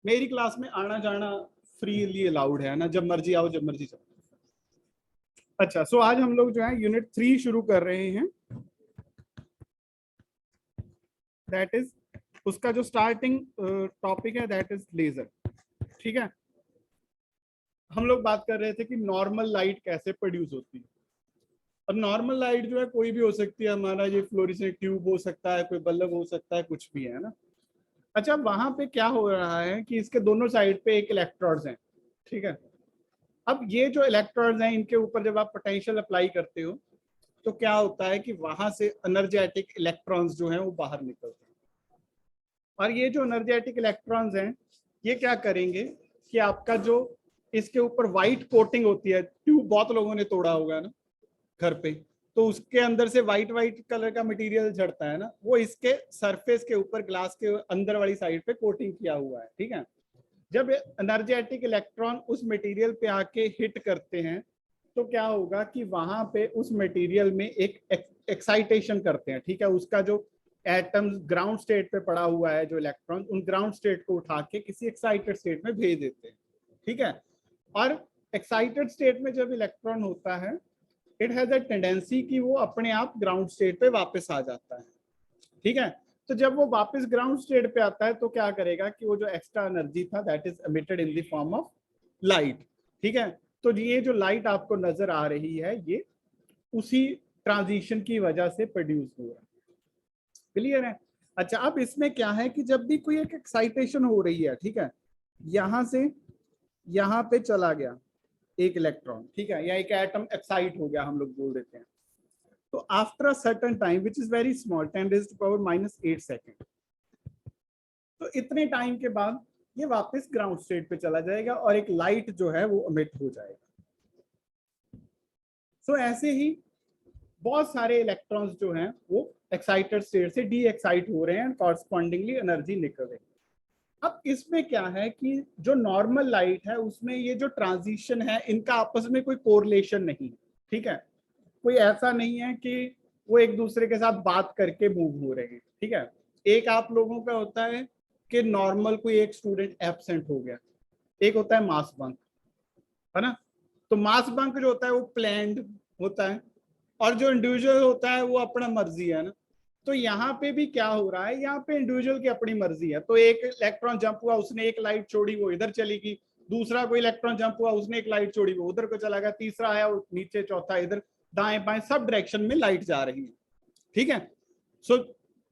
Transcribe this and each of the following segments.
मेरी क्लास में आना जाना फ्रीली अलाउड है ना, जब मर्जी आओ जब मर्जी जाओ। अच्छा, सो आज हम लोग जो है यूनिट 3 शुरू कर रहे हैं। दैट इज, उसका जो स्टार्टिंग टॉपिक है दैट इज लेजर। ठीक है, हम लोग बात कर रहे थे कि नॉर्मल लाइट कैसे प्रोड्यूस होती है। अब नॉर्मल लाइट जो है कोई भी हो सकती है, हमारा ये फ्लोरेसेंट ट्यूब हो सकता है, कोई बल्ब हो सकता है, कुछ भी है ना। अच्छा, वहां पे क्या हो रहा है कि इसके दोनों साइड पे एक इलेक्ट्रोड्स हैं। ठीक है, अब ये जो इलेक्ट्रोड्स हैं इनके ऊपर जब आप पोटेंशियल अप्लाई करते हो तो क्या होता है कि वहां से एनर्जेटिक इलेक्ट्रॉन्स जो हैं वो बाहर निकलते हैं। और ये जो एनर्जेटिक इलेक्ट्रॉन्स हैं ये क्या करेंगे कि आपका जो इसके ऊपर व्हाइट कोटिंग होती है, ट्यूब बहुत लोगों ने तोड़ा होगा ना घर पे, तो उसके अंदर से व्हाइट व्हाइट कलर का मटेरियल झड़ता है ना, वो इसके सरफेस के ऊपर ग्लास के अंदर वाली साइड पे कोटिंग किया हुआ है। ठीक है, जब एनर्जेटिक इलेक्ट्रॉन उस मटेरियल पे आके हिट करते हैं तो क्या होगा कि वहां पे उस मटेरियल में एक एक्साइटेशन करते हैं। ठीक है, उसका जो एटम्स ग्राउंड स्टेट पे पड़ा हुआ है, जो इलेक्ट्रॉन, उन ग्राउंड स्टेट को उठा के किसी एक्साइटेड स्टेट में भेज देते हैं। ठीक है, और एक्साइटेड स्टेट में जब इलेक्ट्रॉन होता है इट हैज अ टेंडेंसी कि वो अपने आप ग्राउंड स्टेट पे वापस आ जाता है। ठीक है, तो जब वो वापस ग्राउंड स्टेट पे आता है तो क्या करेगा कि वो जो एक्स्ट्रा एनर्जी था that is emitted in the form of light. ठीक है, तो ये जो लाइट आपको नजर आ रही है ये उसी ट्रांजिशन की वजह से प्रोड्यूस हो रहा है। क्लियर है? अच्छा, अब इसमें क्या है कि जब भी कोई एक एक्साइटेशन हो रही है, ठीक है, यहां से यहां पे चला गया एक इलेक्ट्रॉन, ठीक है, या एक एटम एक्साइट हो गया हम लोग बोल देते हैं, तो after a certain time which is very small, 10⁻⁻⁸ second, तो इतने टाइम के बाद ये वापस ग्राउंड स्टेट पे चला जाएगा और एक लाइट जो है वो एमिट हो जाएगा। सो ऐसे ही बहुत सारे इलेक्ट्रॉन्स जो हैं वो एक्साइटेड स्टेट से डी एक्साइट हो रहे हैं, कॉरस्पॉन्डिंगली एनर्जी निकल रही है। अब इसमें क्या है कि जो नॉर्मल लाइट है उसमें ये जो ट्रांजिशन है इनका आपस में कोई कोरिलेशन नहीं है। ठीक है, कोई ऐसा नहीं है कि वो एक दूसरे के साथ बात करके मूव हो रहे हैं। ठीक है, एक आप लोगों का होता है कि नॉर्मल कोई एक स्टूडेंट एब्सेंट हो गया, एक होता है मास बंक, है ना। तो मास बंक जो होता है वो प्लान्ड होता है और जो इंडिविजुअल होता है वो अपना मर्जी है ना। तो यहाँ पे भी क्या हो रहा है, यहाँ पे इंडिविजुअल की अपनी मर्जी है। तो एक इलेक्ट्रॉन जंप हुआ, उसने एक लाइट छोड़ी, वो इधर चली गई। दूसरा कोई इलेक्ट्रॉन जंप हुआ, उसने एक लाइट छोड़ी, वो उधर को चला गया। तीसरा आया वो नीचे, चौथा इधर, दाएं बाएं सब डायरेक्शन में लाइट जा रही है। ठीक है, सो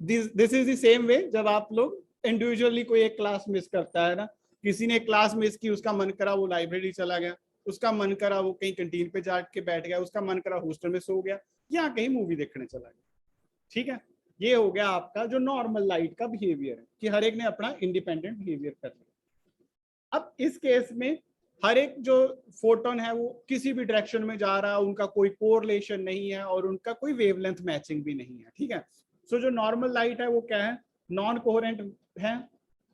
this is the same way जब आप लोग इंडिविजुअली कोई एक क्लास मिस करता है ना, किसी ने क्लास मिस की, उसका मन करा वो लाइब्रेरी चला गया, उसका मन करा वो कहीं कैंटीन पे जाके बैठ गया, उसका मन करा हॉस्टल में सो गया या कहीं मूवी देखने चला गया। ठीक है, ये हो गया आपका जो नॉर्मल लाइट का बिहेवियर है कि हर एक ने अपना इंडिपेंडेंट बिहेवियर कर लिया। अब इस केस में हर एक जो फोटोन है वो किसी भी डायरेक्शन में जा रहा है, उनका कोई कोरिलेशन नहीं है और उनका कोई वेवलेंथ मैचिंग भी नहीं है। ठीक है, सो जो नॉर्मल लाइट है वो क्या है, नॉन कोहेरेंट है,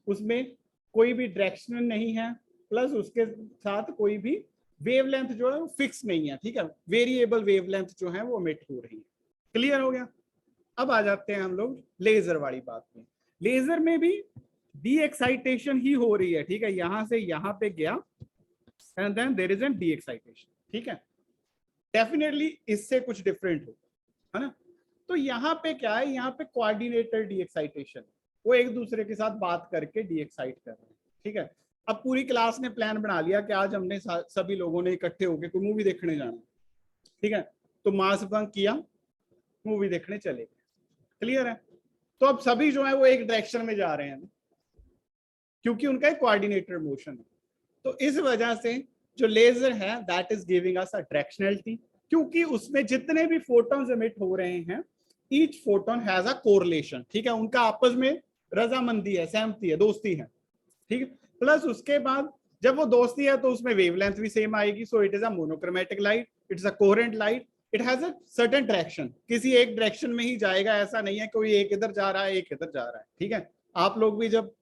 उसमें कोई भी डायरेक्शन नहीं है, प्लस उसके साथ कोई भी वेवलेंथ जो है वो फिक्स नहीं है। ठीक है, वेरिएबल वेवलेंथ जो है वो एमिट हो रही है। क्लियर हो गया? अब आ जाते हैं हम लोग लेजर वाली बात में। लेजर में भी डी एक्साइटेशन ही हो रही है। ठीक है, यहां से यहां पे गया and then there is an de excitation. ठीक है, डेफिनेटली इससे कुछ डिफरेंट हो, है ना। तो यहाँ पे क्या है, यहाँ पे कोऑर्डिनेटर डी एक्साइटेशन, वो एक दूसरे के साथ बात करके डी एक्साइट कर रहे हैं। ठीक है, अब पूरी क्लास ने प्लान बना लिया कि आज हमने सभी लोगों ने इकट्ठे होकर कोई मूवी देखने जाना। ठीक है, तो मास बंक किया, मूवी देखने चले गए। क्लियर है? तो अब सभी जो है वो एक डायरेक्शन में जा रहे हैं क्योंकि उनका एक कोऑर्डिनेटर मोशन है। तो इस वजह से जो लेजर है that is giving us a directionality, क्योंकि उसमें जितने भी फोटॉन्स एमिट हो रहे हैं each photon has a correlation. ठीक है, उनका आपस में रजामंदी है, सहमति है, दोस्ती है। ठीक है, प्लस उसके बाद जब वो दोस्ती है तो उसमें वेवलेंथ भी सेम आएगी। So it is a monochromatic light, it's a coherent light, it has a certain direction, किसी एक डायरेक्शन में ही जाएगा, ऐसा नहीं है कोई एक इधर जा रहा है एक इधर जा रहा है। ठीक है, आप लोग भी जब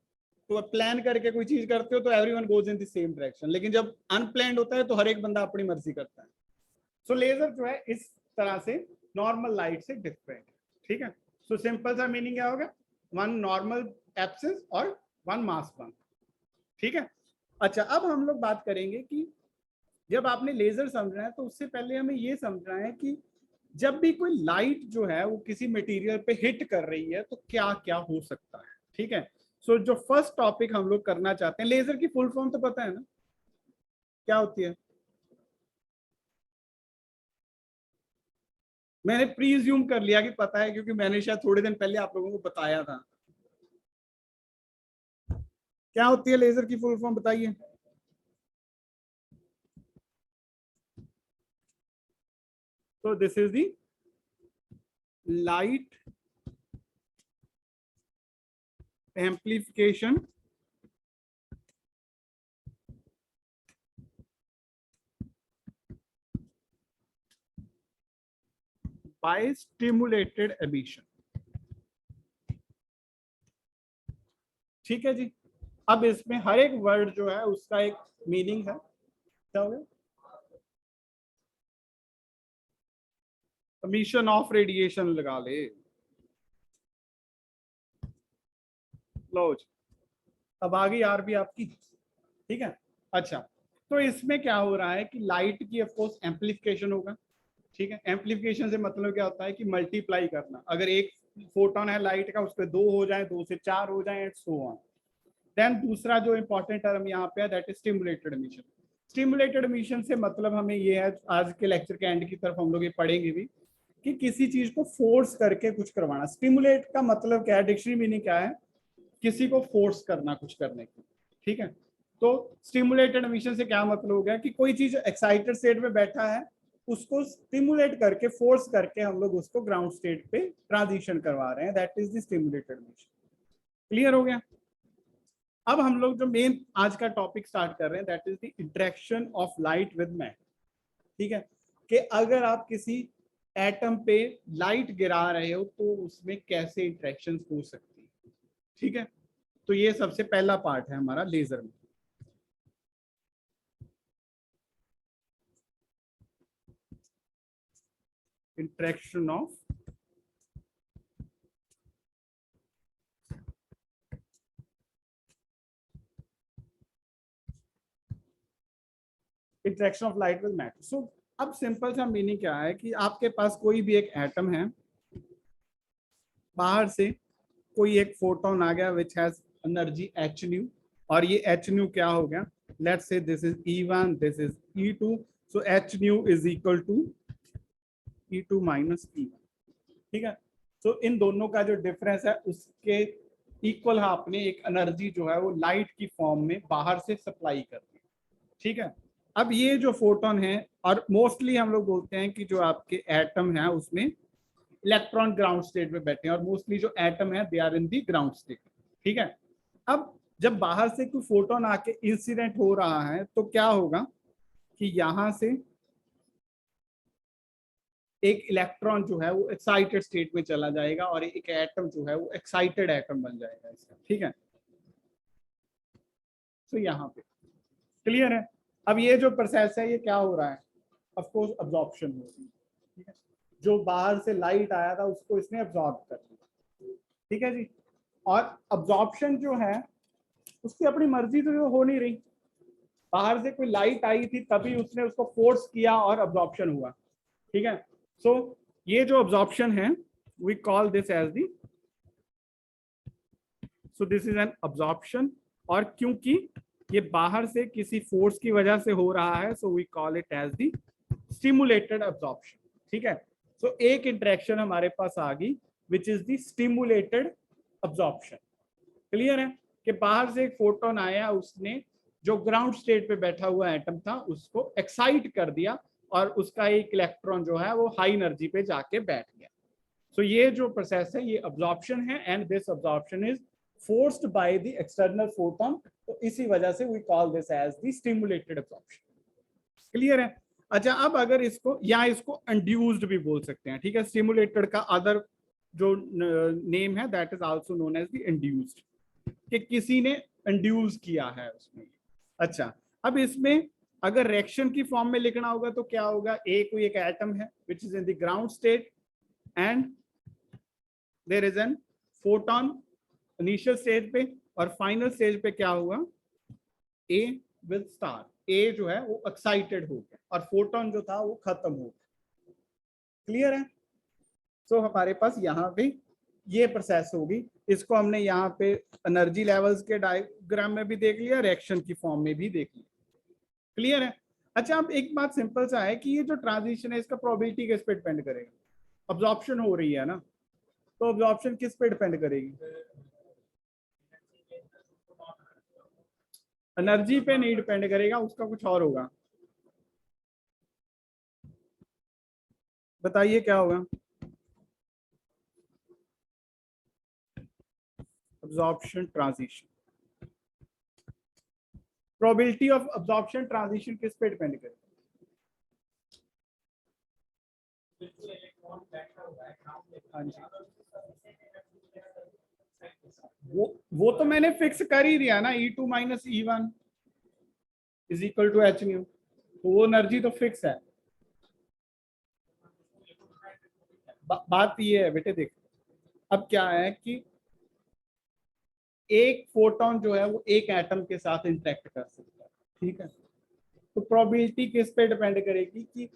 तो प्लान करके कोई चीज करते हो तो everyone goes in the same direction, लेकिन जब अनप्लान्ड होता है तो हर एक बंदा अपनी मर्जी करता है। सो लेजर जो है इस तरह से नॉर्मल लाइट से डिफरेंट है। ठीक है, सो सिंपल सा मीनिंग क्या होगा, वन नॉर्मल एब्सेंस और वन मास बंक। ठीक है। अच्छा, अब हम लोग बात करेंगे कि जब आपने लेजर समझना है तो उससे पहले हमें ये समझना है कि जब भी कोई लाइट जो है वो किसी मटेरियल पे हिट कर रही है तो क्या क्या हो सकता है। ठीक है। सो जो फर्स्ट टॉपिक हम लोग करना चाहते हैं, लेजर की फुल फॉर्म तो पता है ना क्या होती है? मैंने प्रीज्यूम कर लिया कि पता है, क्योंकि मैंने शायद थोड़े दिन पहले आप लोगों को बताया था। क्या होती है लेजर की फुल फॉर्म, बताइए। तो this is the light amplification by stimulated emission. ठीक है जी। अब इसमें हर एक वर्ड जो है उसका एक मीनिंग है। क्या हो गया? एमिशन ऑफ रेडिएशन लगा ले। लो जी, अब आ गई आरबी आपकी। ठीक है। अच्छा, तो इसमें क्या हो रहा है कि लाइट की ऑफकोर्स एम्पलीफिकेशन होगा। ठीक है। एम्पलीफिकेशन से मतलब क्या होता है कि मल्टीप्लाई करना। अगर एक फोटोन है लाइट का, उस पर 2 हो जाए, 2 से 4 हो जाए, एंड सो ऑन। देन दूसरा जो इंपॉर्टेंट टर्म यहाँ पे है that is stimulated emission. Stimulated emission से मतलब हमें ये है, आज के लेक्चर के एंड की तरफ हम लोग ये पढ़ेंगे भी, कि किसी चीज को फोर्स करके कुछ करवाना। स्टिमुलेट का मतलब क्या है, डिक्शनरी मीनिंग क्या है? किसी को फोर्स करना कुछ करने की। ठीक है। तो स्टिमुलेटेड एमिशन से क्या मतलब हो गया कि कोई चीज एक्साइटेड स्टेट में बैठा है, उसको स्टिमुलेट करके, फोर्स करके हम लोग उसको ग्राउंड स्टेट पे ट्रांजिशन करवा रहे हैं, that is the stimulated emission. Clear हो गया? अब हम लोग जो मेन आज का टॉपिक स्टार्ट कर रहे हैं that is the interaction of light with matter. ठीक है। कि अगर आप किसी एटम पे लाइट गिरा रहे हो तो उसमें कैसे इंटरेक्शन हो सकती है। ठीक है। तो ये सबसे पहला पार्ट है हमारा लेजर में। Interaction of interaction of light with matter. So अब सिंपल सा मीनिंग क्या है कि आपके पास कोई भी एक एटम है, बाहर से कोई एक फोटोन आ गया which has energy h nu, और ये एच न्यू क्या हो गया, let's say this is E1, this is E2, so h nu is equal to E2 minus E1। ठीक है। तो इन दोनों का जो डिफरेंस है उसके इक्वल आपने एक एनर्जी जो है वो लाइट की फॉर्म में बाहर से सप्लाई कर दी। ठीक है। अब ये जो फोटोन है, और मोस्टली हम लोग बोलते हैं कि जो आपके एटम है उसमें इलेक्ट्रॉन ग्राउंड स्टेट में बैठे हैं, और मोस्टली जो एटम है they are in the ground state. ठीक है। अब जब बाहर से कोई फोटोन आके इंसिडेंट हो रहा है तो क्या होगा कि यहां से एक इलेक्ट्रॉन जो है वो एक्साइटेड स्टेट में चला जाएगा, और एक एटम जो है वो एक्साइटेड एटम बन जाएगा इसका। ठीक है। तो यहाँ पे क्लियर है? अब ये जो प्रोसेस है ये क्या हो रहा है, ऑफ कोर्स अब्जॉर्प्शन हो रही है। ठीक है। जो बाहर से लाइट आया था उसको इसने अब्जॉर्ब कर लिया। ठीक है जी। और अब्जॉर्प्शन जो है उसकी अपनी मर्जी तो हो नहीं रही। बाहर से कोई लाइट आई थी तभी उसने उसको फोर्स किया और अब्जॉर्प्शन हुआ। ठीक है। सो ये जो अब्जॉर्प्शन है we call this as the, so this is an absorption. और क्योंकि ये बाहर से किसी फोर्स की वजह से हो रहा है so we call it as the stimulated absorption. ठीक है। सो एक इंटरेक्शन हमारे पास आ गई which is the stimulated absorption. Clear है? कि बाहर से एक फोटोन आया, उसने जो ग्राउंड स्टेट पे बैठा हुआ एटम था उसको एक्साइट कर दिया, और उसका एक इलेक्ट्रॉन जो है वो हाई एनर्जी पे जाके बैठ गया। सो ये जो प्रोसेस है ये अब्जॉर्प्शन है, and this absorption is forced by the external photon. तो इसी वजह से we call this as the stimulated absorption. Clear है? अच्छा, अब अगर इसको या इसको इंड्यूस्ड भी बोल सकते हैं। ठीक है। स्टिमुलेटेड का अदर जो नेम है that is also known as the induced, कि किसी ने इंड्यूस किया है उसमें। अच्छा, अब इसमें अगर रिएक्शन की फॉर्म में लिखना होगा तो क्या होगा, कोई एक एटम है which is in the ground state and there is an photon initial stage पे, और फाइनल स्टेज पे क्या हुआ, ए विद स्टार, ए जो है वो एक्साइटेड हो गया और फोटोन जो था वो खत्म हो गया। क्लियर है? सो हमारे पास यहाँ पे ये प्रोसेस होगी। इसको हमने यहाँ पे एनर्जी लेवल्स के डायग्राम में भी देख लिया, रिएक्शन की फॉर्म में भी देख लिया। क्लियर है? अच्छा, अब एक बात सिंपल सा है कि ये जो ट्रांजिशन है इसका प्रोबेबिलिटी किस पे डिपेंड करेगा? अब्जॉर्प्शन हो रही है ना, तो अब्जॉर्प्शन किस पे डिपेंड करेगी? एनर्जी पे नहीं डिपेंड करेगा, उसका कुछ और होगा। बताइए क्या होगा? Absorption transition, probability of absorption transition किस पे डिपेंड करेगा? हाँ जी, वो तो मैंने फिक्स कर ही दिया ना, E2 minus E1 is equal to h nu, तो वो एनर्जी तो फिक्स है। बात ये है बेटे, देख अब क्या है कि एक फोटोन जो है वो एक एटम के साथ इंटरेक्ट कर सकता है, ठीक है? तो प्रोबेबिलिटी किस पे डिपेंड करेगी कि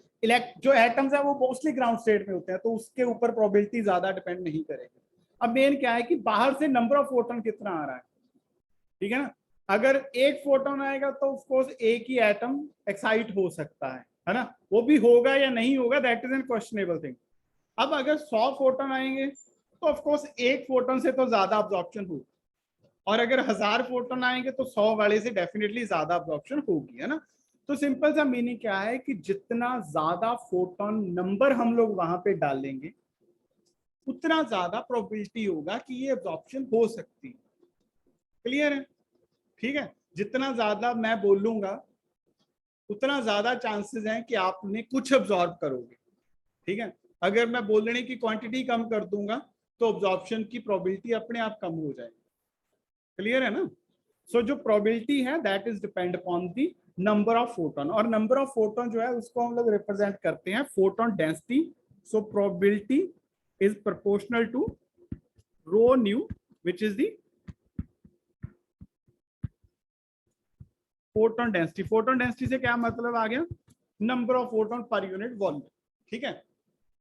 जो एटम्स है वो मोस्टली ग्राउंड स्टेट में होते हैं, तो उसके ऊपर प्रोबेबिलिटी ज्यादा डिपेंड नहीं करेगी। अब मेन क्या है कि बाहर से नंबर ऑफ फोटोन कितना आ रहा है, ठीक है ना? अगर एक फोटोन आएगा तो ऑफ कोर्स एक ही एटम एक्साइट हो सकता है ना? वो भी होगा या नहीं होगा, that is an questionable thing. अब अगर 100 फोटोन आएंगे तो ऑफ कोर्स एक फोटोन से तो ज्यादा अब्जॉर्प्शन होगी, और अगर 1000 फोटोन आएंगे तो 100 वाले से डेफिनेटली ज्यादा अब्जॉर्प्शन होगी, है ना? तो सिंपल सा मीनिंग क्या है कि जितना ज्यादा फोटोन नंबर हम लोग वहां पे डालेंगे उतना ज्यादा प्रोबेबिलिटी होगा कि ये अब्जॉर्प्शन हो सकती है। क्लियर है? ठीक है, जितना ज्यादा मैं बोलूंगा उतना ज्यादा चांसेस हैं कि आपने कुछ अब्जॉर्ब करोगे, ठीक है? अगर मैं बोलने की क्वांटिटी कम कर दूंगा तो अब्जॉर्प्शन की प्रोबेबिलिटी अपने आप कम हो जाएगी। क्लियर है ना? सो जो प्रोबेबिलिटी है that is depend upon the number of photon, और नंबर ऑफ फोटोन जो है उसको हम लोग रिप्रेजेंट करते हैं photon density. So probability is proportional to rho nu which is the photon density. Photon density से क्या मतलब आ गया? Number of photon per unit volume, ठीक है?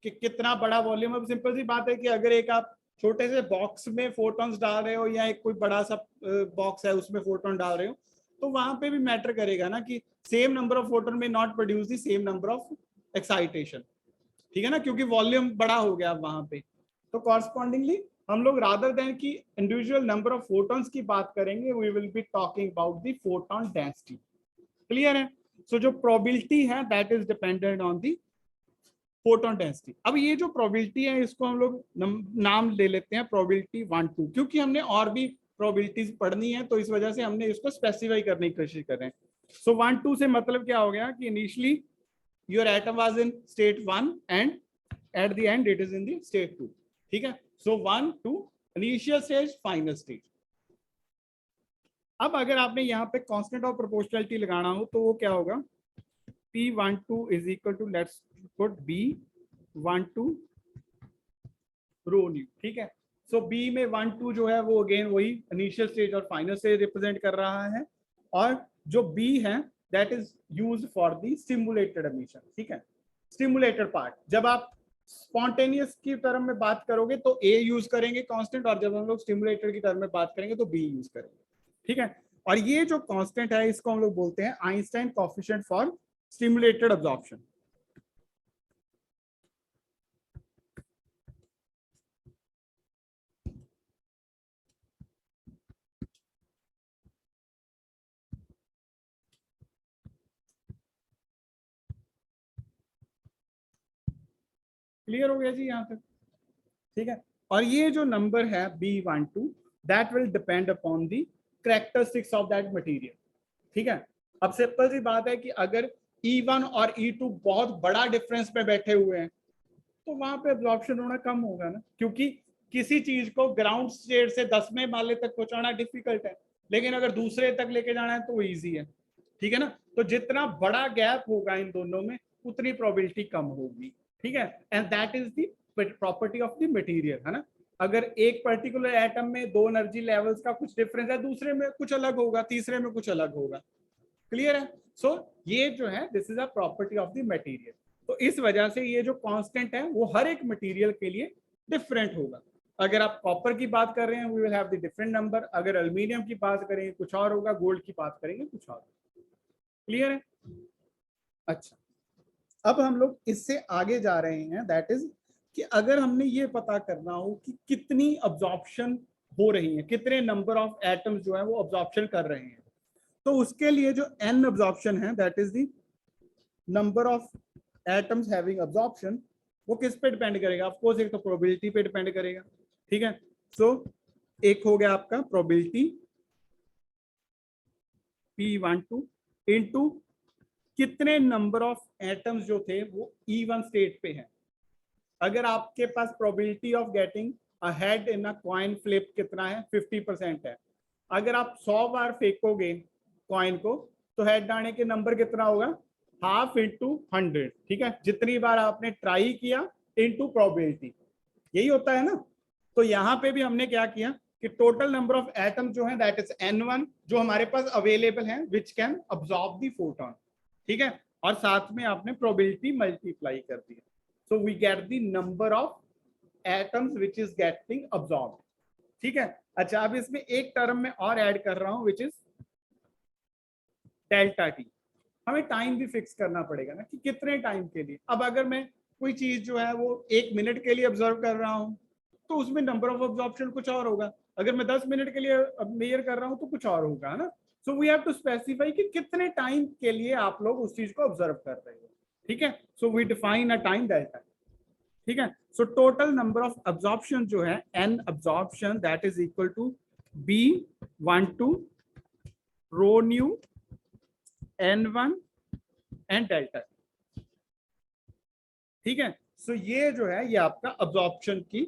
कि कितना बड़ा वॉल्यूम। अब सिंपल सी बात है कि अगर एक आप छोटे से बॉक्स में फोटोन्स डाल रहे हो या एक कोई बड़ा सा बॉक्स है उसमें फोटोन डाल रहे हो, तो वहां पे भी मैटर करेगा ना कि सेम नंबर ऑफ फोटोन में not produce the same number of excitation, ठीक है ना? क्योंकि वॉल्यूम बड़ा हो गया वहां पे। तो कॉरस्पॉन्डिंगली हम लोग रादर देन की इंडिविजुअल नंबर ऑफ फोटोन्स की बात करेंगे, we will be talking about the photon density. Clear है? सो जो प्रोबेबिलिटी है that is dependent on the photon density. अब ये जो प्रोबेबिलिटी है इसको हम लोग नाम ले लेते हैं प्रोबेबिलिटी 1 2, क्योंकि हमने और भी प्रोबेबिलिटीज पढ़नी है तो इस वजह से हमने इसको स्पेसिफाई करने की कोशिश कर रहे हैं। सो 1 2 से मतलब क्या हो गया कि initially your atom was in state 1 and at the end it is in the state 2, ठीक है? सो 1 2 इनिशियल स्टेज, फाइनल स्टेज। अब अगर आपने यहाँ पे कांस्टेंट ऑफ प्रोपोर्शनलिटी लगाना हो तो वो क्या होगा? P12 is equal to, let's put B12 rho nu, ठीक है? सो बी में 1 2 जो है वो अगेन वही इनिशियल स्टेज और फाइनल स्टेज रिप्रेजेंट कर रहा है, और जो बी है that is used for the stimulated emission, ठीक है? Stimulated part. जब आप स्पॉन्टेनियस की टर्म में बात करोगे तो ए यूज करेंगे कांस्टेंट, और जब हम लोग स्टिमुलेटेड की टर्म में बात करेंगे तो बी यूज करेंगे, ठीक है? और ये जो कांस्टेंट है इसको हम लोग बोलते हैं Einstein coefficient for stimulated absorption. Clear हो गया जी यहाँ तक? ठीक है, और ये जो नंबर है B12 that will depend upon the characteristics of that material, ठीक है? अब सिंपल सी बात है कि अगर E1 और E2 बहुत बड़ा डिफरेंस में बैठे हुए हैं तो वहां पे एब्जॉर्प्शन होना कम होगा ना, क्योंकि किसी चीज को ग्राउंड स्टेट से 10वें माले तक पहुंचाना डिफिकल्ट है, लेकिन अगर दूसरे तक लेके जाना है तो वो ईजी है, ठीक है ना? तो जितना बड़ा गैप होगा इन दोनों में उतनी प्रोबेबिलिटी कम होगी, ठीक है? And that is the property of the material, है ना? अगर एक पर्टिकुलर एटम में दो एनर्जी लेवल्स का कुछ डिफरेंस है, दूसरे में कुछ अलग होगा, तीसरे में कुछ अलग होगा, क्लियर है? सो ये जो है this is a property of the material. तो इस वजह से ये जो कांस्टेंट है वो हर एक मटेरियल के लिए डिफरेंट होगा। अगर आप कॉपर की बात कर रहे हैं we will have the different number, अगर एल्यूमिनियम की बात करेंगे कुछ और होगा, गोल्ड की बात करेंगे कुछ और। क्लियर है? अच्छा, अब हम लोग इससे आगे जा रहे हैं, दैट इज कि अगर हमने ये पता करना हो कि कितनी अब्जॉर्प्शन हो रही है, कितने नंबर ऑफ एटम्स जो है वो अब्जॉर्प्शन कर रहे हैं, तो उसके लिए जो एन अब्जॉर्प्शन है that is the number of atoms having absorption, वो किस पे डिपेंड करेगा? ऑफ कोर्स एक तो प्रोबेबिलिटी पे डिपेंड करेगा। ठीक है, सो एक हो गया आपका प्रोबेबिलिटी P12 इनटू कितने नंबर ऑफ एटम्स जो थे वो E1 स्टेट पे हैं। अगर आपके पास probability of getting a head in a coin flip कितना है? 50% है। अगर आप 100 बार फेंकोगे कॉइन को तो हेड आने के नंबर कितना होगा? Half into 100। ठीक है, जितनी बार आपने ट्राई किया इंटू प्रोबेबिलिटी, यही होता है ना। तो यहाँ पे भी हमने क्या किया कि टोटल नंबर ऑफ एटम जो है दैट इज N1 जो हमारे पास अवेलेबल है which can absorb the photon. ठीक है, और साथ में आपने प्रोबेबिलिटी मल्टीप्लाई कर दी, so we get the number of atoms which is getting absorb. ठीक है, अच्छा अब इसमें एक टर्म में और ऐड कर रहा हूं विच इज डेल्टा टी। हमें टाइम भी फिक्स करना पड़ेगा ना कि कितने टाइम के लिए। अब अगर मैं कोई चीज जो है वो 1 मिनट के लिए ऑब्जर्व कर रहा हूँ तो उसमें नंबर ऑफ ऑब्जॉर्प्शन कुछ और होगा, अगर मैं 10 मिनट के लिए मेजर कर रहा हूँ तो कुछ और होगा, है ना। So we have to specify कि कितने टाइम के लिए आप लोग उस चीज को ऑब्जर्व कर रहे हो। ठीक है, so we define a time delta. ठीक है, so total number of absorption जो है N absorption that is equal to B12 rho nu N1 and delta. ठीक है, सो ये जो है ये आपका अब्जॉर्प्शन की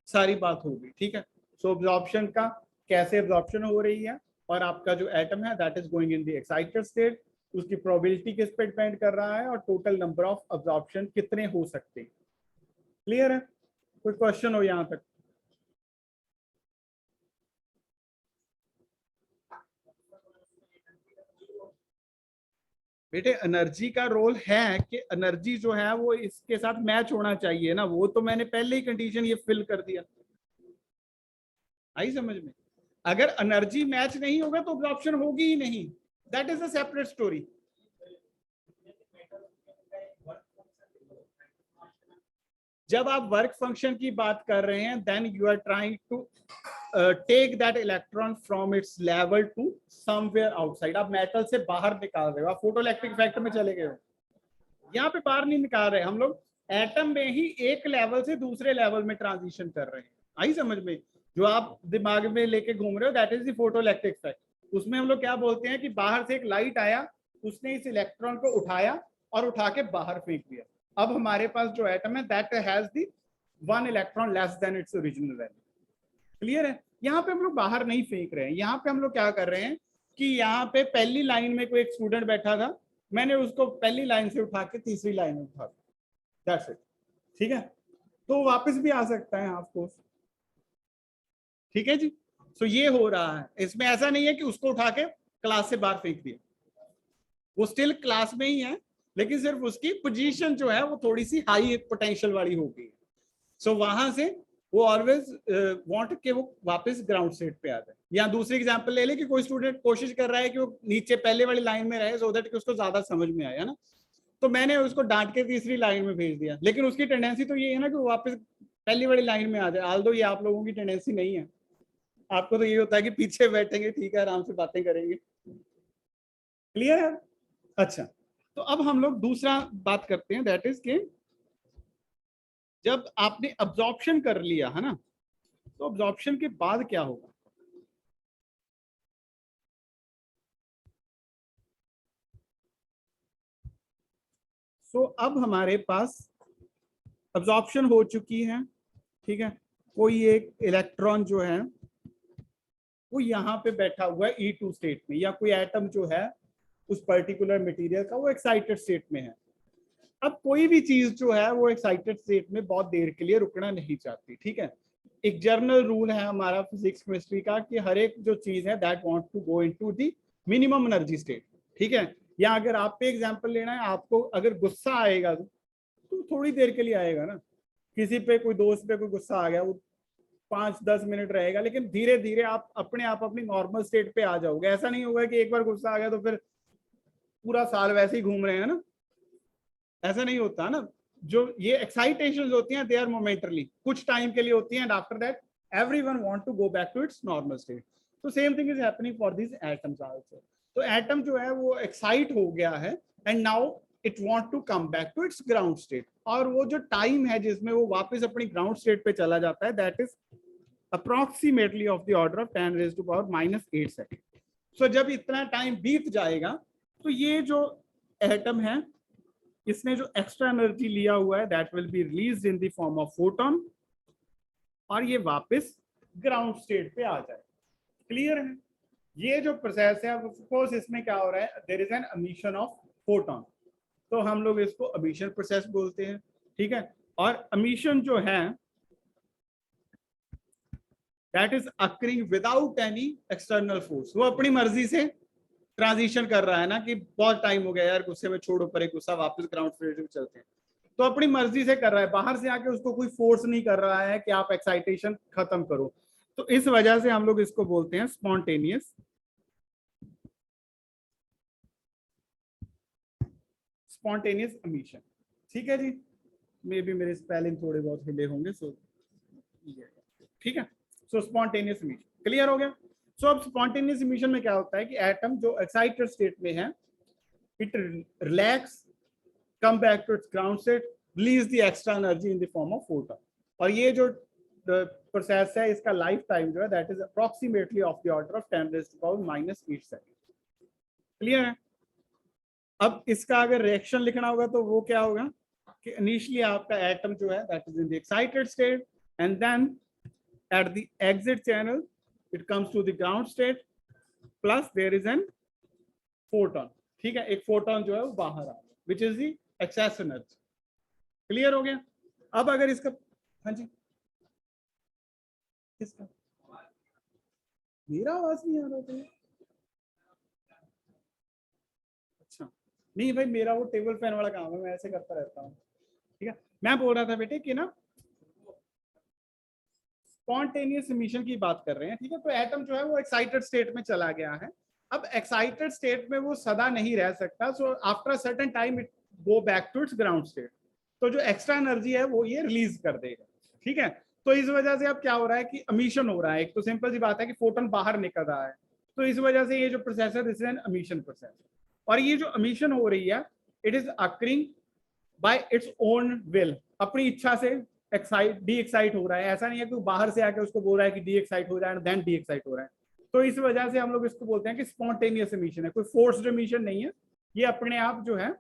सारी बात होगी। ठीक है, सो अब्जॉर्प्शन का कैसे अब्जॉर्प्शन हो रही है और आपका जो एटम है that is going in the excited state, उसकी प्रोबेबिलिटी किस पे डिपेंड कर रहा है और टोटल नंबर ऑफ अब्जॉर्प्शन कितने हो सकते हैं। क्लियर है? कोई क्वेश्चन हो यहां तक? बेटे एनर्जी का रोल है कि एनर्जी जो है वो इसके साथ मैच होना चाहिए ना, वो तो मैंने पहले ही कंडीशन ये फिल कर दिया। आई समझ में? अगर एनर्जी मैच नहीं होगा तो ऑप्शन होगी ही नहीं, that is a separate story. जब आप वर्क फंक्शन की बात कर रहे हैं then you are trying to take that electron from its level to somewhere outside. आप मेटल से बाहर निकाल रहे हो, आप फोटोइलेक्ट्रिक इफेक्ट में चले गए हो। यहाँ पे बाहर नहीं निकाल रहे, हम लोग एटम में ही एक लेवल से दूसरे लेवल में ट्रांजिशन कर रहे हैं। आई समझ में? जो आप दिमाग में लेके घूम रहे हो that is the photoelectric effect. उसमें हम लोग क्या बोलते हैं कि बाहर से एक लाइट आया, उसने इस इलेक्ट्रॉन को उठाया और उठा के बाहर फेंक दिया। अब हमारे पास जो एटम है that has the 1 electron less than its original value. Clear है? यहाँ पे हम लोग बाहर नहीं फेंक रहे हैं, यहाँ पे हम लोग क्या कर रहे हैं कि यहाँ पे पहली लाइन में कोई एक स्टूडेंट बैठा था, मैंने उसको पहली लाइन से उठा के तीसरी लाइन में उठा दिया, दैट्स इट। ठीक है, तो वापस भी आ सकता है ऑफ कोर्स। ठीक है जी, सो ये हो रहा है, इसमें ऐसा नहीं है कि उसको उठा के क्लास से बाहर फेंक दिया, वो स्टिल क्लास में ही है लेकिन सिर्फ उसकी पोजीशन जो है वो थोड़ी सी हाई पोटेंशियल वाली हो गई। सो वहां से वो ऑलवेज वांट कि वो वापस ग्राउंड स्टेट पे आ जाए। या दूसरी एग्जांपल ले ले कि कोई स्टूडेंट कोशिश कर रहा है कि वो नीचे पहले वाली लाइन में रहे सो दैट कि उसको ज्यादा समझ में आए, है ना। तो मैंने उसको डांट के तीसरी लाइन में भेज दिया, लेकिन उसकी टेंडेंसी तो ये है ना कि वो वापस पहली वाली लाइन में आ जाए। आल दो ये आप लोगों की टेंडेंसी नहीं है, आपको तो ये होता है कि पीछे बैठेंगे, ठीक है, आराम से बातें करेंगे। क्लियर है? अच्छा, तो अब हम लोग दूसरा बात करते हैं दैट इज के जब आपने अब्जॉर्प्शन कर लिया है ना, तो अब्जॉर्प्शन के बाद क्या होगा? सो अब हमारे पास अब्जॉर्प्शन हो चुकी है। ठीक है, कोई एक इलेक्ट्रॉन जो है वो यहाँ पे बैठा हुआ है E2 स्टेट में, या कोई एटम जो है उस पर्टिकुलर मटेरियल का वो एक्साइटेड स्टेट में है। अब कोई भी चीज जो है वो एक्साइटेड स्टेट में बहुत देर के लिए रुकना नहीं चाहती। ठीक है, एक जर्नल रूल है हमारा फिजिक्स केमिस्ट्री का कि हर एक जो चीज है that want to go into the minimum energy state. ठीक है। या अगर आप पे एग्जांपल लेना है, आपको अगर गुस्सा आएगा तो थोड़ी देर के लिए आएगा ना, किसी पे कोई दोस्त पे कोई गुस्सा आ गया, वो 5-10 मिनट रहेगा, लेकिन धीरे धीरे आप अपने आप अपनी नॉर्मल स्टेट पे आ जाओगे। ऐसा नहीं होगा कि एक बार गुस्सा आ गया तो फिर पूरा साल वैसे ही घूम रहे हैं ना, ऐसा नहीं होता ना। जो ये एक्साइटेशंस होती हैं, दे आर मोमेंटरली, कुछ टाइम के लिए होती हैं, and after that everyone want to go back to its normal state. तो same thing is happening for this atoms also. तो एटम जो है वो एक्साइट हो गया है, and now it want to come back to its ground state, और वो जो टाइम है जिसमें वो वापस अपनी ग्राउंड स्टेट पे चला जाता है, that is approximately of the order of 10⁻⁻⁸ second. So जब इतना टाइम बीत जाएगा तो ये जो एटम है, इसने जो एक्स्ट्रा एनर्जी लिया हुआ है, that will be released in the form of photon, और ये वापस ग्राउंड स्टेट पे आ जाए। क्लियर है? ये जो प्रोसेस है, ऑफ कोर्स इसमें क्या हो रहा है, there is an emission of photon, तो हम लोग इसको एमिशन प्रोसेस बोलते हैं। ठीक है। और एमिशन जो है that is occurring without any external force. वो अपनी मर्जी से ट्रांजिशन कर रहा है ना, कि बहुत टाइम हो गया यार गुस्से में, छोड़ो परे गुस्सा, वापस ग्राउंड स्टेट पे चलते हैं। तो अपनी मर्जी से कर रहा है, बाहर से आके उसको कोई फोर्स नहीं कर रहा है कि आप एक्साइटेशन खत्म करो। तो इस वजह से हम लोग इसको बोलते हैं स्पॉन्टेनियस एमिशन। ठीक है जी। मे बी मेरे स्पेलिंग थोड़े बहुत हिले होंगे, सो ठीक है। सो स्पॉन्टेनियस एमिशन क्लियर हो गया। सो अब स्पॉन्टेनियस एमिशन में क्या होता है कि एटम जो एक्साइटेड स्टेट में है, it relax, come back to its ground state, release the extra energy in the form of photon। और ये जो प्रोसेस है, इसका लाइफ टाइम जो है that is approximately of the order of 10⁻⁻⁸ second. Clear है? अब इसका अगर रिएक्शन लिखना होगा तो वो क्या होगा कि इनिशियली आपका एटम जो है that is in the excited state, and then at the exit channel it comes to the ground state, plus there is an photon. ठीक है। एक फोटोन जो है वो बाहर आ रहा है, which is the excess energy. Clear हो गया? अब अगर इसका, हाँ जी, किसका? मेरा आवाज नहीं आ रहा था? अच्छा, नहीं भाई, मेरा वो टेबल फैन वाला काम है, मैं ऐसे करता रहता हूँ। ठीक है। मैं बोल रहा था बेटे कि ना, स्पॉन्टेनियस एमिशन की बात कर रहे हैं। ठीक है। तो एटम जो है वो एक्साइटेड स्टेट में चला गया है। अब एक्साइटेड स्टेट में वो सदा नहीं रह सकता, so after a certain time it go back to its ground state. तो जो एक्स्ट्रा एनर्जी है वो ये रिलीज कर देगा। ठीक है। तो इस वजह से अब क्या हो रहा है कि एमिशन हो रहा है। एक तो सिंपल सी बात है कि फोटोन बाहर निकल रहा है, तो इस वजह से ये जो प्रोसेस है this is an emission process. और ये जो एमिशन हो रही है, it is occurring bye its own will, अपनी इच्छा से डी एक्साइट हो रहा है। ऐसा नहीं है कि बाहर से आके उसको बोल रहा है कि डी एक्साइट हो जाए, देन डी एक्साइट हो रहा है। तो इस वजह से हम लोग इसको बोलते हैं कि स्पॉन्टेनियस एमिशन है, कोई फोर्स्ड एमिशन नहीं है, ये अपने आप जो है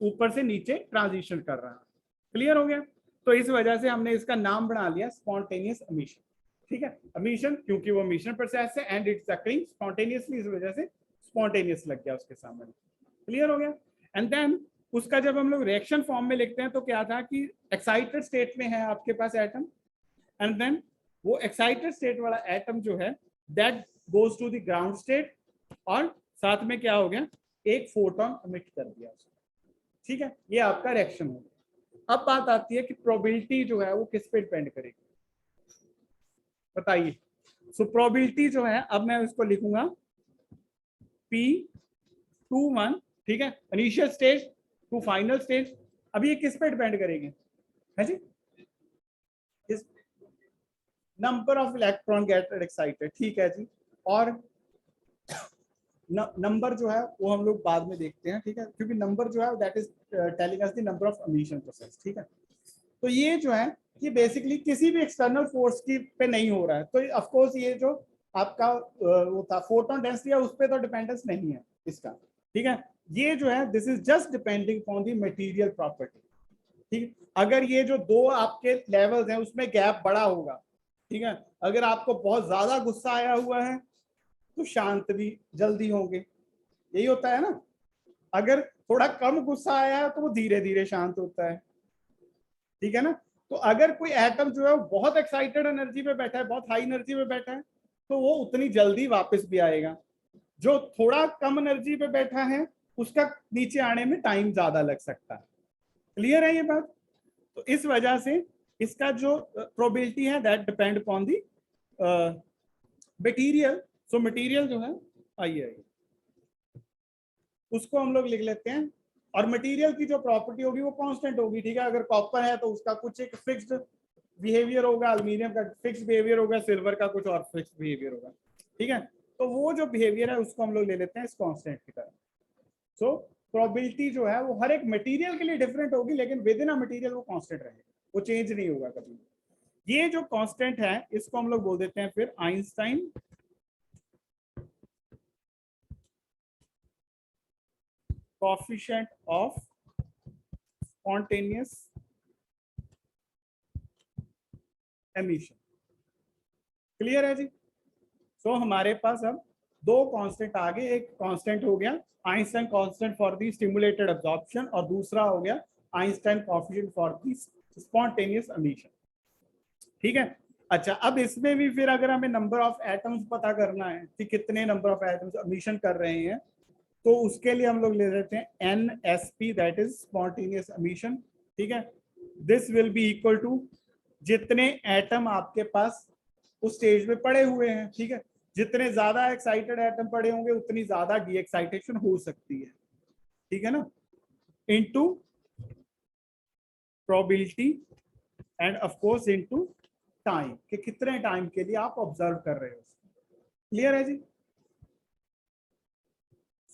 ऊपर से नीचे ट्रांजिशन कर रहा है। क्लियर हो गया? तो इस वजह से हमने इसका नाम बना लिया स्पॉन्टेनियस एमिशन। ठीक है। एमिशन क्योंकि वो एमिशन प्रोसेस है एंड इट्स अकरिंग स्पॉन्टेनियसली, इस वजह से स्पॉन्टेनियस लग गया उसके सामने। क्लियर हो गया? एंड देन उसका जब हम लोग रिएक्शन फॉर्म में लिखते हैं तो क्या था कि एक्साइटेड स्टेट में है आपके पास एटम, एंड देन वो एक्साइटेड स्टेट वाला एटम जो है that goes to the ground state, और साथ में क्या हो गया, एक फोटोन एमिट कर दिया। ठीक है। ये आपका रिएक्शन हो गया। अब बात आती है कि प्रोबेबिलिटी जो है वो किस पे डिपेंड करेगी, बताइए। सो प्रोबेबिलिटी जो है, अब मैं उसको लिखूंगा P21। ठीक है। Initial stage to final stage. अब ये किस पे डिपेंड करेंगे, है जी? इस number of electron get excited. ठीक है जी। और नंबर जो है वो हम लोग बाद में देखते हैं। ठीक है। क्योंकि नंबर जो है that is telling us the number of emission process. ठीक है। तो ये जो है ये बेसिकली किसी भी एक्सटर्नल फोर्स की पे नहीं हो रहा है। तो ऑफ कोर्स ये जो आपका वो था फोटोन डेंसिटी, उस पर तो डिपेंडेंस नहीं है इसका। ठीक है। ये जो है this is just depending on the material property. ठीक। अगर ये जो दो आपके लेवल्स हैं उसमें गैप बड़ा होगा, ठीक है, अगर आपको बहुत ज्यादा गुस्सा आया हुआ है तो शांत भी जल्दी होंगे, यही होता है ना। अगर थोड़ा कम गुस्सा आया है तो वो धीरे धीरे शांत होता है। ठीक है ना। तो अगर कोई एटम जो है बहुत एक्साइटेड एनर्जी पे बैठा है, बहुत हाई एनर्जी पे बैठा है, तो वो उतनी जल्दी वापस भी आएगा। जो थोड़ा कम एनर्जी पे बैठा है उसका नीचे आने में टाइम ज्यादा लग सकता है। क्लियर है ये बात? तो इस वजह से इसका जो प्रोबेबिलिटी है that depend upon the material. So material जो है, आइए उसको हम लोग लिख लेते हैं। और मटेरियल की जो प्रॉपर्टी होगी वो कांस्टेंट होगी, ठीक है। अगर कॉपर है तो उसका कुछ एक फिक्स्ड बिहेवियर होगा, एल्यूमिनियम का फिक्स्ड बिहेवियर होगा, सिल्वर का कुछ और फिक्स्ड बिहेवियर होगा, ठीक है। तो वो जो बिहेवियर है उसको हम लोग ले लेते हैं इस कांस्टेंट की तरह। सो प्रोबेबिलिटी जो है वो हर एक मटेरियल के लिए डिफरेंट होगी, लेकिन विद इन अ मटेरियल वो कांस्टेंट रहेगा, वो चेंज नहीं होगा कभी। ये जो कांस्टेंट है इसको हम लोग बोल देते हैं फिर Einstein coefficient of spontaneous emission. Clear है जी? सो हमारे पास अब दो कांस्टेंट आ गए। एक कांस्टेंट हो गया Einstein constant for the stimulated absorption, और दूसरा हो गया Einstein coefficient for the spontaneous emission, ठीक है। अच्छा, अब इसमें भी फिर अगर हमें नंबर ऑफ एटम्स पता करना है कि कितने नंबर ऑफ एटम्स एमिशन कर रहे हैं, तो उसके लिए हम लोग ले लेते हैं NSP, that is spontaneous emission, ठीक है। This will be equal to जितने एटम आपके पास उस स्टेज में पड़े हुए हैं, ठीक है। जितने ज्यादा एक्साइटेड एटम पड़े होंगे उतनी ज्यादा डी एक्साइटेशन हो सकती है, ठीक है ना, into probability end of course into time, कि कितने टाइम के लिए आप ऑब्जर्व कर रहे हो। क्लियर है जी?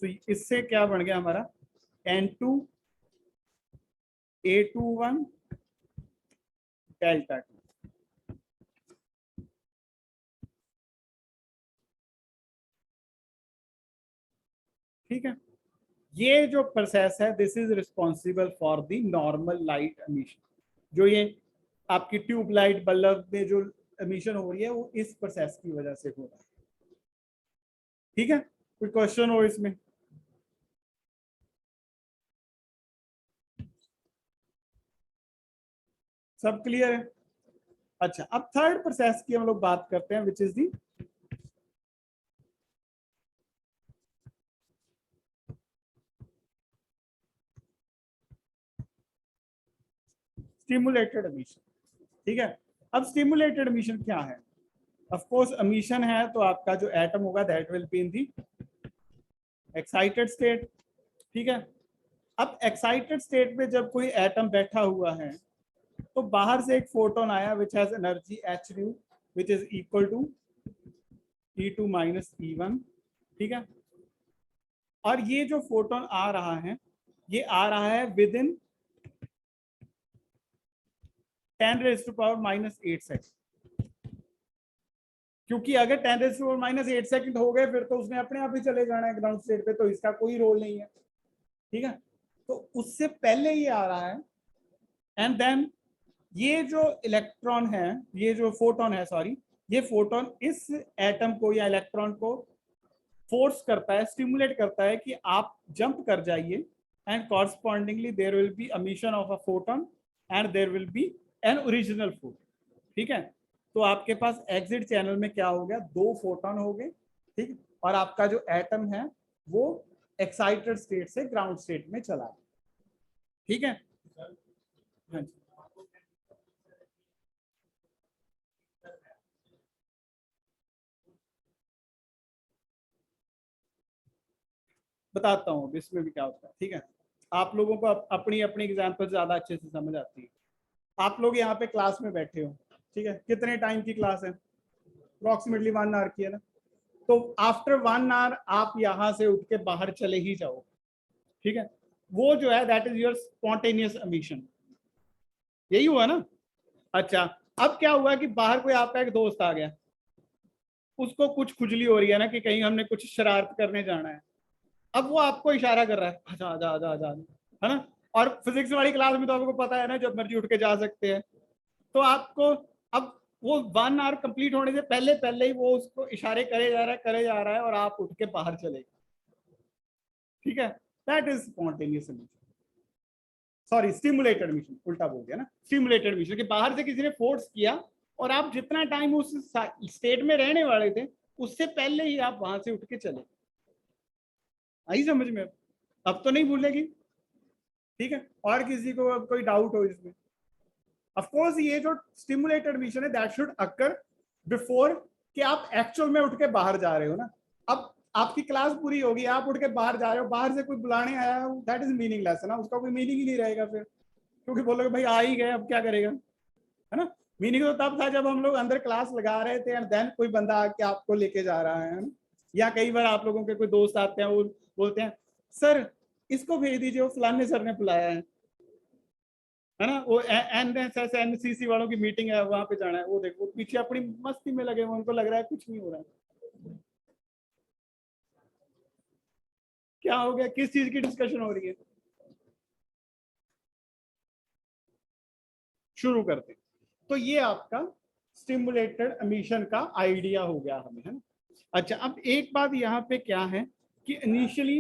तो इससे क्या बन गया हमारा N2 A21 डेल्टा 2, ठीक है। ये जो प्रोसेस है this is responsible for the normal light emission. जो ये आपकी ट्यूब लाइट बल्ब में जो एमिशन हो रही है वो इस प्रोसेस की वजह से हो रहा है, ठीक है। कोई क्वेश्चन हो इसमें? सब क्लियर है? अच्छा, अब थर्ड प्रोसेस की हम लोग बात करते हैं विच इज दी स्टिमुलेटेड एमिशन, ठीक है। अब स्टिमुलेटेड एमिशन क्या है? ऑफ कोर्स एमिशन है तो आपका जो एटम होगा that will be in the excited state, ठीक है। अब एक्साइटेड स्टेट में जब कोई एटम बैठा हुआ है तो बाहर से एक फोटोन आया which has energy h nu which is equal to E2 minus E1, ठीक है। और ये जो फोटोन आ रहा है ये आ रहा है विद इन 10⁻⁻8 सेकेंड, क्योंकि अगर 10⁻⁻8 हो गए फिर तो उसने अपने आप ही चले जाना है ग्राउंड स्टेट पे, तो इसका कोई रोल नहीं है, ठीक है। तो उससे पहले ये आ रहा है, एंड देन ये जो इलेक्ट्रॉन है, ये जो फोटोन है, सॉरी, ये फोटोन इस एटम को या इलेक्ट्रॉन को फोर्स करता है, स्टिमुलेट करता है कि आप जंप कर जाइए, and correspondingly there will be emission of a photon and there will be an original photon, ठीक है। तो आपके पास एग्जिट चैनल में क्या हो गया, दो फोटोन हो गए, ठीक, और आपका जो एटम है वो एक्साइटेड स्टेट से ग्राउंड स्टेट में चला गया, ठीक है। हाँ जी, बताता हूँ इसमें भी क्या होता है, ठीक है। आप लोगों को अपनी अपनी एग्जाम्पल ज्यादा अच्छे से समझ आती है। आप लोग यहाँ पे क्लास में बैठे हो, ठीक है, कितने टाइम की क्लास है? अप्रोक्सीमेटली 1 आवर की है ना। तो आफ्टर 1 आवर आप यहाँ से उठ के बाहर चले ही जाओ, ठीक है। वो जो है that is your spontaneous emission, यही हुआ ना। अच्छा, अब क्या हुआ कि बाहर कोई आपका एक दोस्त आ गया, उसको कुछ खुजली हो रही है ना कि कहीं हमने कुछ शरारत करने जाना है। अब वो आपको इशारा कर रहा है, आजा आजा आजा आजा, है ना। और फिजिक्स वाली क्लास में तो आपको पता है ना जब मर्जी उठ के जा सकते हैं। तो आपको अब वो 1 आवर कंप्लीट होने से पहले पहले ही वो उसको इशारे करे जा रहा है और आप उठ के बाहर चले, ठीक है। That is spontaneous emission, sorry stimulated emission, उल्टा बोल दिया ना, स्टिमुलेटेड एमिशन कि बाहर से किसी ने फोर्स किया और आप जितना टाइम उस स्टेट में रहने वाले थे उससे पहले ही आप वहां से उठ के चले। आई समझ में? अब तो नहीं भूलेगी, ठीक है। और किसी को अब कोई डाउट हो इसमें? ऑफ कोर्स ये जो स्टिमुलेटेड एमिशन है दैट शुड अकर बिफोर कि आप एक्चुअल में उठ के बाहर जा रहे हो ना। अब आपकी क्लास पूरी होगी, आप उठ के बाहर जा रहे हो, बाहर से कोई बुलाने आया, दैट इज मीनिंगलेस है ना, उसका कोई मीनिंग ही नहीं रहेगा फिर, क्योंकि बोलोगे भाई आ ही गए अब क्या करेगा, है ना। मीनिंग तो तब था जब हम लोग अंदर क्लास लगा रहे थे एंड देन कोई बंदा आके आपको लेके जा रहा है ना। या कई बार आप लोगों के कोई दोस्त आते हैं, वो बोलते हैं सर इसको भेज दीजिए, वो फलाने सर ने बुलाया है ना। वो एनएसएस एनसीसी वालों की मीटिंग है, वहां पे जाना है, वो देखो पीछे अपनी मस्ती में लगे हुए, उनको लग रहा है कुछ नहीं हो रहा है। क्या हो गया, किस चीज की डिस्कशन हो रही है? शुरू करते हैं। तो ये आपका स्टिमुलेटेड एमिशन का आइडिया हो गया हमें, है ना। अच्छा, अब एक बात यहाँ पे क्या है कि इनिशियली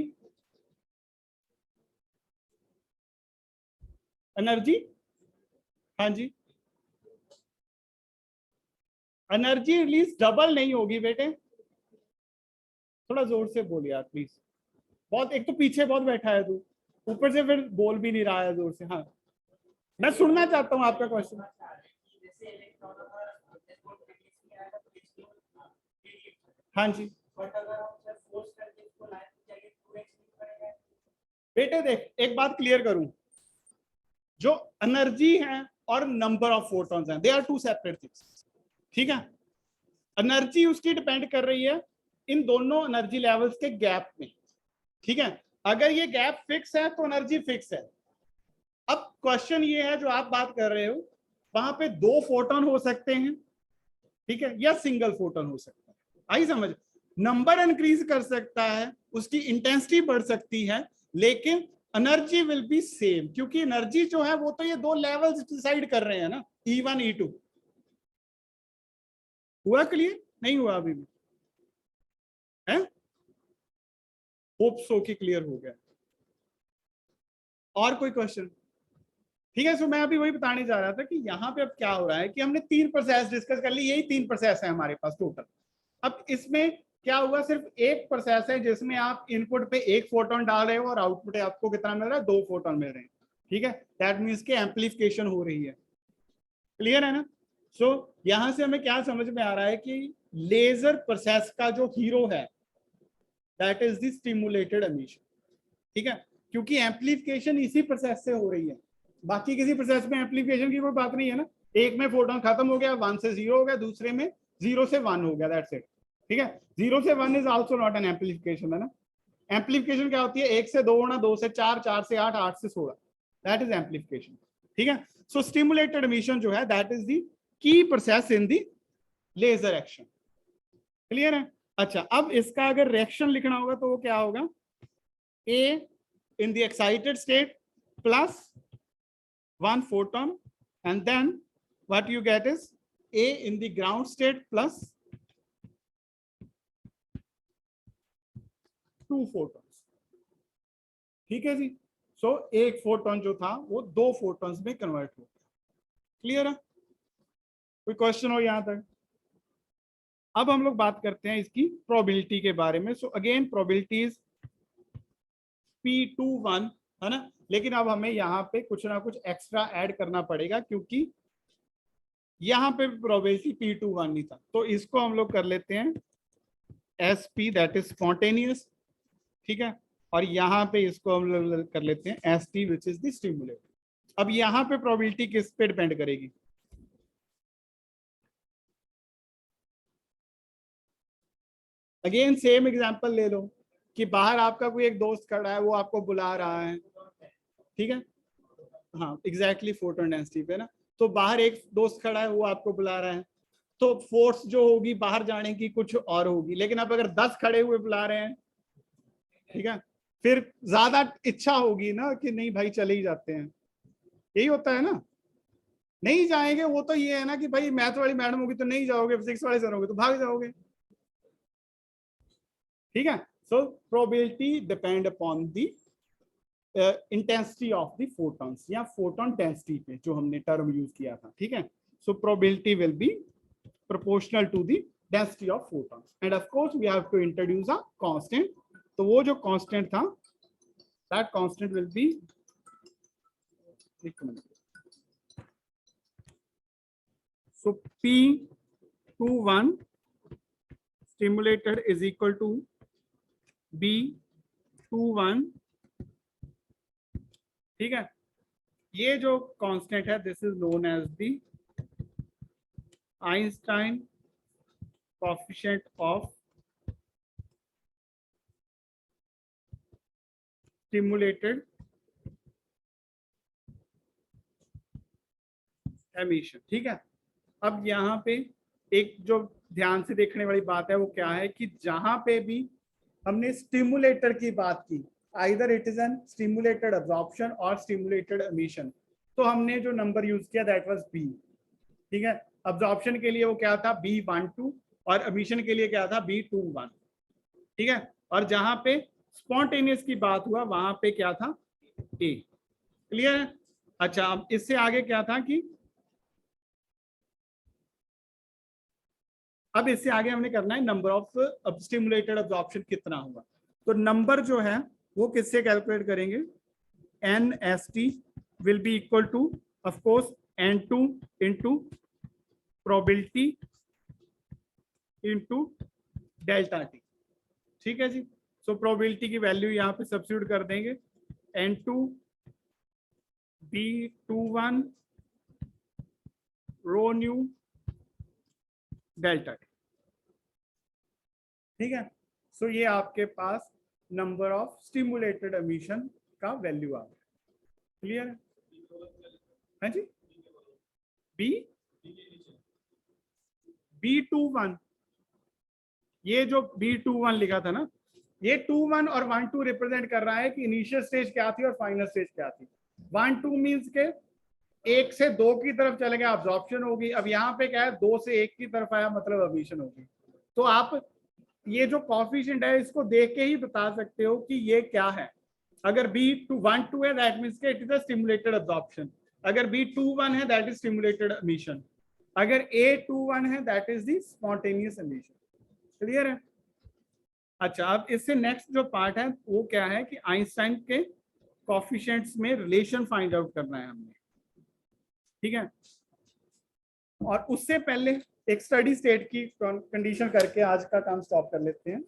एनर्जी, हाँ जी, एनर्जी रिलीज डबल नहीं होगी बेटे, थोड़ा जोर से बोलिए आप प्लीज। बहुत, एक तो पीछे बहुत बैठा है तू, ऊपर से फिर बोल भी नहीं रहा है जोर से। हाँ, मैं सुनना चाहता हूँ आपका क्वेश्चन। हाँ जी बेटे, देख एक बात क्लियर करूं, जो एनर्जी है और नंबर ऑफ फोटॉन्स हैं, they are two separate things, ठीक है। एनर्जी उसकी डिपेंड कर रही है इन दोनों एनर्जी लेवल्स के गैप में, ठीक है। अगर ये गैप फिक्स है तो एनर्जी फिक्स है। अब क्वेश्चन ये है जो आप बात कर रहे हो, वहां पे दो फोटोन हो सकते हैं, ठीक है, या सिंगल फोटोन हो सकता है। आई समझ? नंबर इंक्रीज कर सकता है, उसकी इंटेंसिटी बढ़ सकती है, लेकिन एनर्जी विल बी सेम, क्योंकि एनर्जी जो है वो तो ये दो लेवल्स डिसाइड कर रहे हैं ना, E1 E2। हुआ क्लियर? नहीं हुआ अभी भी? है, होप सो कि क्लियर हो गया। और कोई क्वेश्चन? ठीक है, सो मैं अभी वही बताने जा रहा था कि यहाँ पे अब क्या हो रहा है कि हमने तीन प्रोसेस डिस्कस कर ली, यही तीन प्रोसेस है हमारे पास टोटल। अब इसमें क्या हुआ, सिर्फ एक प्रोसेस है जिसमें आप इनपुट पे एक फोटोन डाल रहे हो और आउटपुट आपको कितना मिल रहा है, दो फोटोन मिल रहे हैं, ठीक है। दैट मीन्स के एम्पलीफिकेशन हो रही है। क्लियर है ना? सो यहां से हमें क्या समझ में आ रहा है कि लेजर प्रोसेस का जो हीरो है that is the stimulated emission, ठीक है, क्योंकि एम्पलीफिकेशन इसी प्रोसेस से हो रही है। बाकी किसी प्रोसेस में एम्पलीफिकेशन की कोई बात नहीं है ना। एक में फोटोन खत्म हो गया, 1 से 0 हो गया, दूसरे में 0 से 1 हो गया, दैट्स इट, ठीक है। 0 से 1 is also not an amplification, है ना। एम्पलीफिकेशन क्या होती है, 1 से 2 होना, 2 से 4, 4 से 8, 8 से 16, दैट इज एम्पलीफिकेशन, ठीक है। सो स्टिमुलेटेड एमिशन जो है that is the key process in the laser action. Clear है? अच्छा, अब इसका अगर रिएक्शन लिखना होगा तो वो क्या होगा, A in the excited state plus 1 photon, and then what you get is A in the ground state plus 2 photons, ठीक है जी। सो एक फोटोन जो था वो दो फोटॉन्स में कन्वर्ट हो गया। क्लियर है? कोई क्वेश्चन हो यहां तक? अब हम लोग बात करते हैं इसकी प्रोबेबिलिटी के बारे में। So again probability is P21, है ना। लेकिन अब हमें यहाँ पे कुछ ना कुछ एक्स्ट्रा ऐड करना पड़ेगा, क्योंकि यहाँ पे प्रोबेबिलिटी P21 नहीं था, तो इसको हम लोग कर लेते हैं SP, दैट इज स्पॉन्टेनियस, ठीक है। और यहाँ पे इसको हम लोग कर लेते हैं ST, which is the stimulate. अब यहाँ पे प्रोबेबिलिटी किस पे डिपेंड करेगी? अगेन सेम एग्जांपल ले लो कि बाहर आपका कोई एक दोस्त खड़ा है, वो आपको बुला रहा है, ठीक है। हाँ एग्जैक्टली, फोटोन डेंसिटी पे ना। तो बाहर एक दोस्त खड़ा है, वो आपको बुला रहा है, तो फोर्स जो होगी बाहर जाने की कुछ और होगी। लेकिन अब अगर 10 खड़े हुए बुला रहे हैं, ठीक है, फिर ज्यादा इच्छा होगी ना कि नहीं भाई चले ही जाते हैं, यही होता है ना। नहीं जाएंगे वो तो ये है ना कि भाई मैथ वाली मैडम होगी तो नहीं जाओगे, फिजिक्स वाले सर होगे तो भाग जाओगे, ठीक है। So probability depend upon the intensity of the photons, या फोटोन डेंसिटी पे जो हमने टर्म यूज किया था, ठीक है। So probability will be proportional to the density of photons, and of course we have to introduce a constant। तो वो जो constant था that constant will be so P21 stimulated is equal to B21, ठीक है। ये जो constant है this is known as the Einstein coefficient of stimulated emission, ठीक है। अब यहाँ पे एक जो ध्यान से देखने वाली बात है वो क्या है कि जहां पे भी हमने स्टिमुलेटर की बात की, either it is an stimulated absorption और स्टिमुलेटेड एमिशन, तो हमने जो नंबर यूज किया दैट वाज बी, ठीक है। अब्जॉर्प्शन के लिए वो क्या था B12 और एमिशन के लिए क्या था B21, ठीक है। और जहां पे स्पॉन्टेनियस की बात हुआ वहां पे क्या था ए, क्लियर है। अच्छा, अब इससे आगे क्या था कि अब इससे आगे हमने करना है नंबर ऑफ स्टिमुलेटेड अब्जॉर्प्शन कितना होगा। तो नंबर जो है वो किससे कैलकुलेट करेंगे, NST will be equal two of course N2 into probability into delta t, ठीक है जी। सो प्रोबेबिलिटी की वैल्यू यहाँ पे सब्स्टिट्यूट कर देंगे, N2 B21 रो न्यू डेल्टा टी, ठीक है। सो ये आपके पास नंबर ऑफ स्टिमुलेटेड एमिशन का वैल्यू आ गया, क्लियर है। हाँ जी, B21, ये जो B21 लिखा था ना, ये 21 और 12 रिप्रेजेंट कर रहा है कि इनिशियल स्टेज क्या थी और फाइनल स्टेज क्या थी। 12 मींस के 1 से 2 की तरफ चले गया अब्जॉर्प्शन होगी, अब यहाँ पे क्या है 2 से 1 की तरफ आया मतलब एमिशन होगी। तो आप ये जो कोएफिशिएंट है इसको देख के ही बता सकते हो कि ये क्या है। अगर B12 है दैट मींस के it is a stimulated absorption, अगर B21 है दैट इज स्टिमुलेटेड एमिशन, अगर A21 है that is the spontaneous emission, clear है। अच्छा, अब इससे नेक्स्ट जो पार्ट है वो क्या है कि आइंस्टाइन के कोएफिशिएंट्स में रिलेशन फाइंड आउट करना है हमने, ठीक है। और उससे पहले एक स्टडी स्टेट की कंडीशन करके आज का काम स्टॉप कर लेते हैं।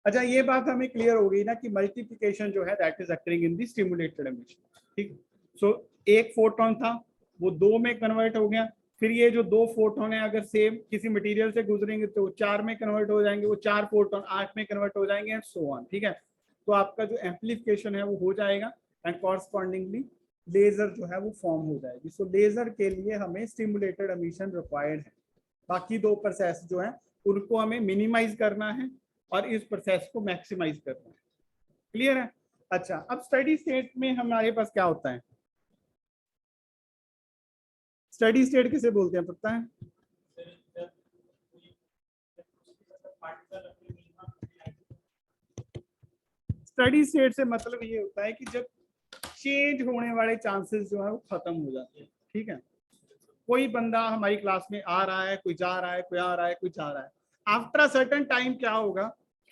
अच्छा, ये बात हमें क्लियर हो गई ना कि मल्टीप्लिकेशन जो है that is occurring in the stimulated emission, ठीक। सो एक फोटोन था वो 2 में कन्वर्ट हो गया, फिर ये जो 2 फोटोन है अगर सेम किसी मटेरियल से गुजरेंगे तो 4 में कन्वर्ट हो जाएंगे, वो 4 फोटोन 8 में कन्वर्ट हो जाएंगे एंड सो ऑन, ठीक है। तो आपका जो एम्प्लीफिकेशन है वो हो जाएगा एंड कॉरस्पॉन्डिंगली लेजर जो है वो फॉर्म हो जाएगी। सो लेजर के लिए हमें स्टिमुलेटेड एमिशन रिक्वायर्ड है, बाकी 2 प्रोसेस जो है उनको हमें मिनिमाइज करना है और इस प्रोसेस को मैक्सिमाइज करना है, क्लियर है। अच्छा, अब स्टडी स्टेट में हमारे पास क्या होता है, स्टडी स्टेट किसे बोलते हैं पता है, स्टडी स्टेट से मतलब ये होता है कि जब चेंज होने वाले चांसेस जो है वो खत्म हो जाते हैं, ठीक है। कोई बंदा हमारी क्लास में आ रहा है, कोई जा रहा है, कोई आ रहा है, कोई जा रहा है, आफ्टर अ सर्टेन टाइम क्या होगा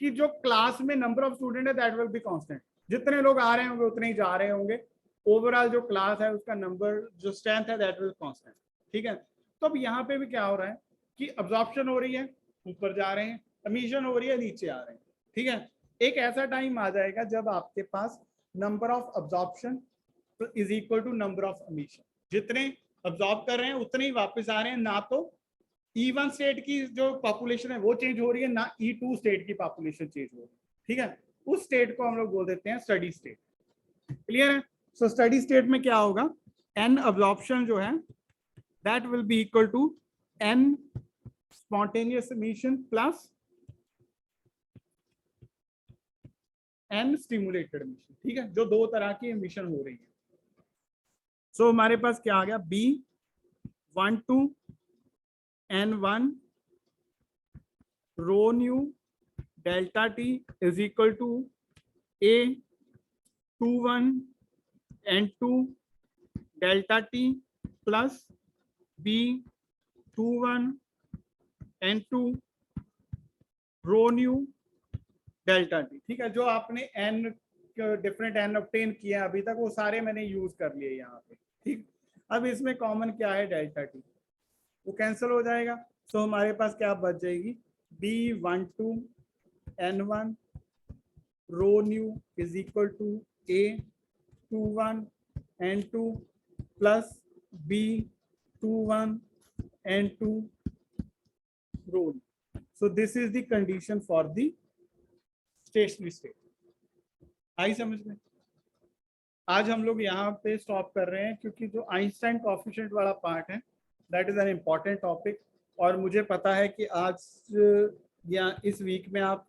कि जो क्लास में नंबर ऑफ स्टूडेंट है दैट विल बी कांस्टेंट, जितने लोग आ रहे होंगे उतने ही जा रहे होंगे, ओवरऑल जो क्लास है उसका नंबर जो स्ट्रेंथ है दैट विल कांस्टेंट, ठीक है। तो अब यहाँ पे भी क्या हो रहा है कि अब्जॉर्प्शन हो रही है, ऊपर जा रहे हैं, एमिशन हो रही है, नीचे आ रहे हैं, ठीक है। एक ऐसा टाइम आ जाएगा जब आपके पास number of absorption is equal to number of emission, जितने अब्जॉर्ब कर रहे हैं उतने ही वापस आ रहे हैं, ना तो E1 स्टेट की जो पॉपुलेशन है वो चेंज हो रही है, ना E2 स्टेट की पॉपुलेशन चेंज हो रही है, ठीक है। उस स्टेट को हम लोग बोल देते हैं स्टडी स्टेट, क्लियर है। सो स्टडी स्टेट में क्या होगा, N अब्जॉर्प्शन जो है that will be equal to N spontaneous emission plus N stimulated emission, ठीक है, जो 2 तरह की एमिशन हो रही है। सो हमारे पास क्या आ गया, B12 N1 rho nu delta t is equal to A21 N2 delta t plus B21 N2 rho nu delta t, ठीक है। जो आपने एन डिफरेंट एन ऑब्टेन किए अभी तक वो सारे मैंने यूज कर लिए यहाँ पे, ठीक। अब इसमें कॉमन क्या है, डेल्टा टी, वो कैंसिल हो जाएगा। सो हमारे पास क्या बच जाएगी, B12 N1 rho new is equal to A21 N2 plus B21 N2 rho new. So this is the condition for the stationary state. आई समझ में? आज हम लोग यहाँ पे स्टॉप कर रहे हैं क्योंकि जो आइंस्टाइन कोएफिशिएंट वाला पार्ट है that is an important topic, और मुझे पता है कि आज या इस वीक में आप